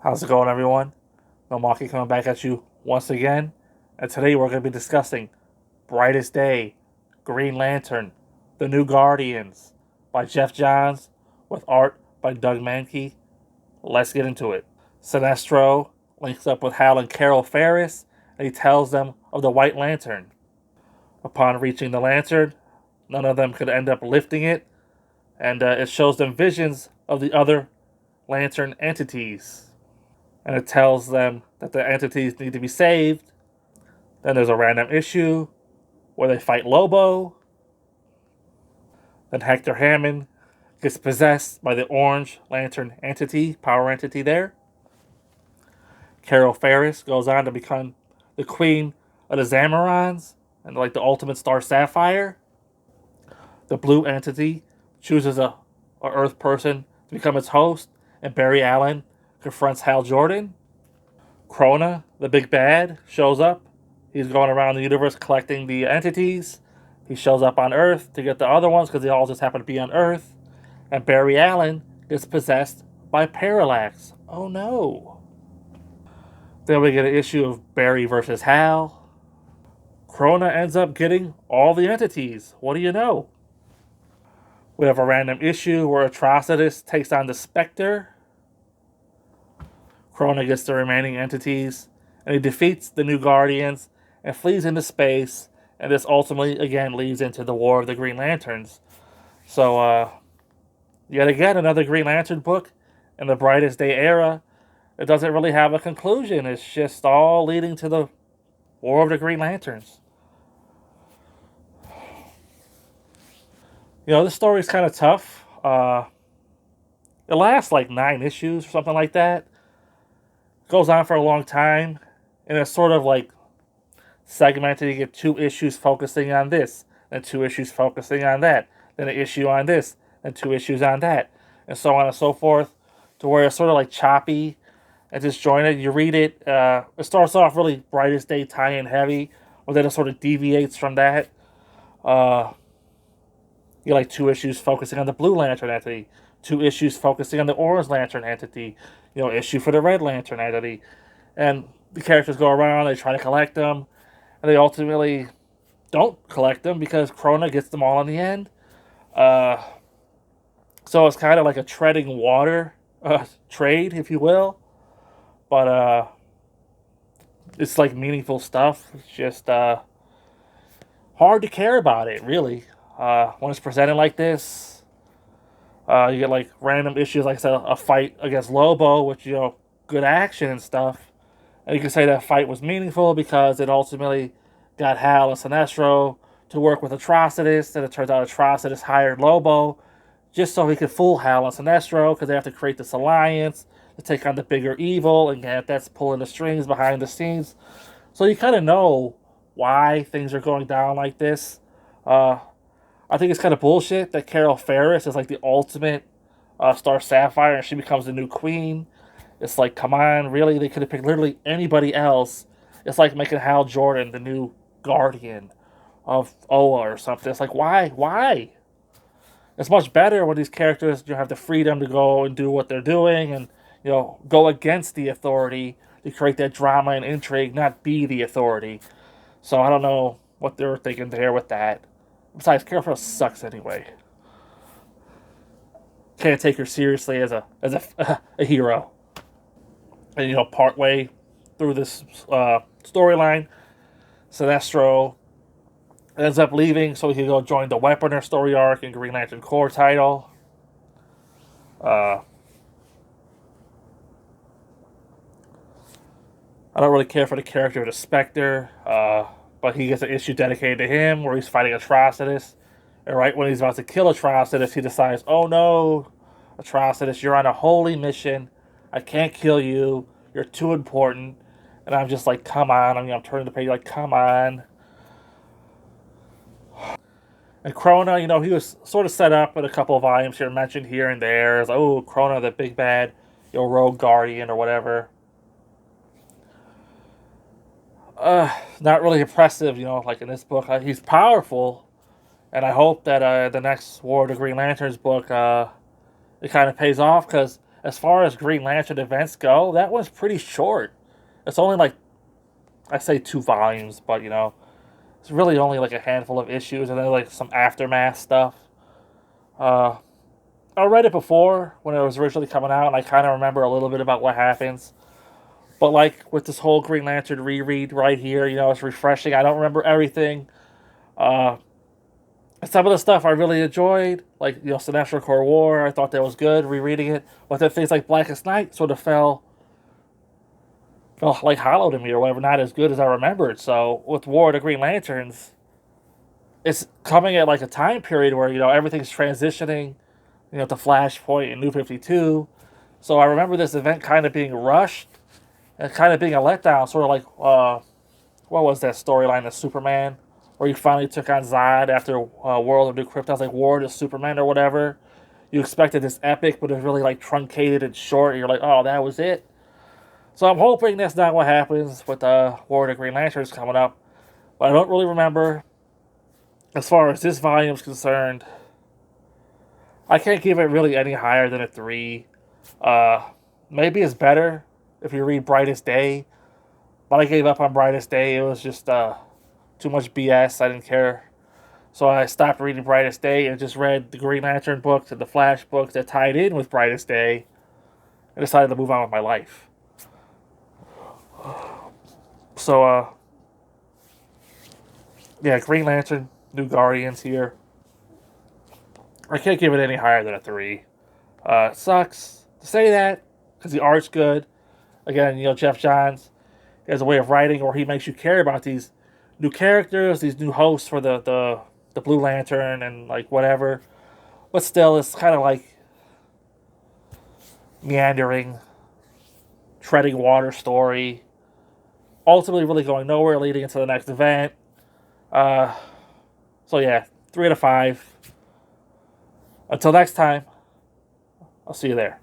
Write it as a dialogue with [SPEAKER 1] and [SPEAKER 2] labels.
[SPEAKER 1] How's it going, everyone? Milwaukee coming back at you once again, and today we're going to be discussing Brightest Day, Green Lantern, The New Guardians by Jeff Johns with art by Doug Mahnke. Let's get into it. Sinestro links up with Hal and Carol Ferris, and he tells them of the White Lantern. Upon reaching the lantern, none of them could end up lifting it, and it shows them visions of the other lantern entities. And it tells them that the entities need to be saved. Then there's a random issue where they fight Lobo. Then Hector Hammond gets possessed by the Orange Lantern entity, power entity there. Carol Ferris goes on to become the queen of the Zamorans and like the ultimate Star Sapphire. The Blue entity chooses a Earth person to become its host, and Barry Allen confronts Hal Jordan. Krona, the big bad, shows up. He's going around the universe collecting the entities. He shows up on Earth to get the other ones because they all just happen to be on Earth. And Barry Allen gets possessed by Parallax. Oh no. Then we get an issue of Barry versus Hal. Krona ends up getting all the entities. What do you know? We have a random issue where Atrocitus takes on the Spectre. Krona gets the remaining entities, and he defeats the New Guardians and flees into space, and this ultimately, again, leads into the War of the Green Lanterns. So, yet again, another Green Lantern book in the Brightest Day era. It doesn't really have a conclusion. It's just all leading to the War of the Green Lanterns. You know, this story's kind of tough. It lasts like 9 issues or something like that. Goes on for a long time, and it's sort of like segmented. You get 2 issues focusing on this, then 2 issues focusing on that, then an issue on this, then 2 issues on that, and so on and so forth, to where it's sort of like choppy and disjointed. You read it, it starts off really Brightest Day tie-in heavy, but then it sort of deviates from that. You like 2 issues focusing on the Blue Lantern entity, 2 issues focusing on the Orange Lantern entity, issue for the Red Lantern entity. And the characters go around, they try to collect them, and they ultimately don't collect them because Krona gets them all in the end. So it's kind of like a treading water trade, if you will. But it's like meaningful stuff. It's just hard to care about it, really. When it's presented like this, you get like random issues, like I said, a fight against Lobo, which, good action and stuff. And you can say that fight was meaningful because it ultimately got Hal and Sinestro to work with Atrocitus, and it turns out Atrocitus hired Lobo just so he could fool Hal and Sinestro because they have to create this alliance to take on the bigger evil, and that's pulling the strings behind the scenes. So you kind of know why things are going down like this. I think it's kind of bullshit that Carol Ferris is like the ultimate Star Sapphire and she becomes the new queen. It's like, come on, really? They could have picked literally anybody else. It's like making Hal Jordan the new guardian of Oa or something. It's like, why? Why? It's much better when these characters have the freedom to go and do what they're doing and, go against the authority to create that drama and intrigue, not be the authority. So I don't know what they were thinking there with that. Besides, Carol Ferris sucks anyway. Can't take her seriously as a hero. And partway through this storyline, Sinestro ends up leaving so he can go join the Weaponer story arc in Green Lantern Corps title. I don't really care for the character of the Spectre. But he gets an issue dedicated to him where he's fighting Atrocitus. And right when he's about to kill Atrocitus, he decides, oh no, Atrocitus, you're on a holy mission. I can't kill you. You're too important. And I'm just like, come on. I'm turning the page like, come on. And Krona, he was sort of set up with a couple of volumes here, mentioned here and there. It's like, oh, Krona, the big bad, rogue guardian or whatever. Not really impressive, like in this book. He's powerful, and I hope that the next War of the Green Lanterns book, it kind of pays off, because as far as Green Lantern events go, that one's pretty short. It's only like, I say 2 volumes, but it's really only like a handful of issues, and then like some aftermath stuff. Uh, I read it before when it was originally coming out, and I kind of remember a little bit about what happens. But like with this whole Green Lantern reread right here, it's refreshing. I don't remember everything. Uh, some of the stuff I really enjoyed, like Sinestro Corps War, I thought that was good. Rereading it, but then things like Blackest Night sort of felt like hollow to me or whatever, not as good as I remembered. So with War of the Green Lanterns, it's coming at like a time period where everything's transitioning, to Flashpoint and New 52. So I remember this event kind of being rushed and kind of being a letdown, sort of like what was that storyline of Superman, where he finally took on Zod after World of New Krypton, like War of the Superman or whatever. You expected this epic, but it was really like truncated and short. And you're like, oh, that was it. So I'm hoping that's not what happens with War of the Green Lanterns coming up. But I don't really remember. As far as this volume is concerned, I can't give it really any higher than a 3. Maybe it's better if you read Brightest Day. But I gave up on Brightest Day. It was just too much BS. I didn't care. So I stopped reading Brightest Day and just read the Green Lantern books and the Flash books that tied in with Brightest Day. And decided to move on with my life. So, yeah, Green Lantern, New Guardians here. I can't give it any higher than a 3. It sucks to say that, because the art's good. Again, Jeff Johns has a way of writing where he makes you care about these new characters, these new hosts for the Blue Lantern and like whatever. But still, it's kind of like meandering, treading water story. Ultimately really going nowhere, leading into the next event. So yeah, 3 out of 5. Until next time, I'll see you there.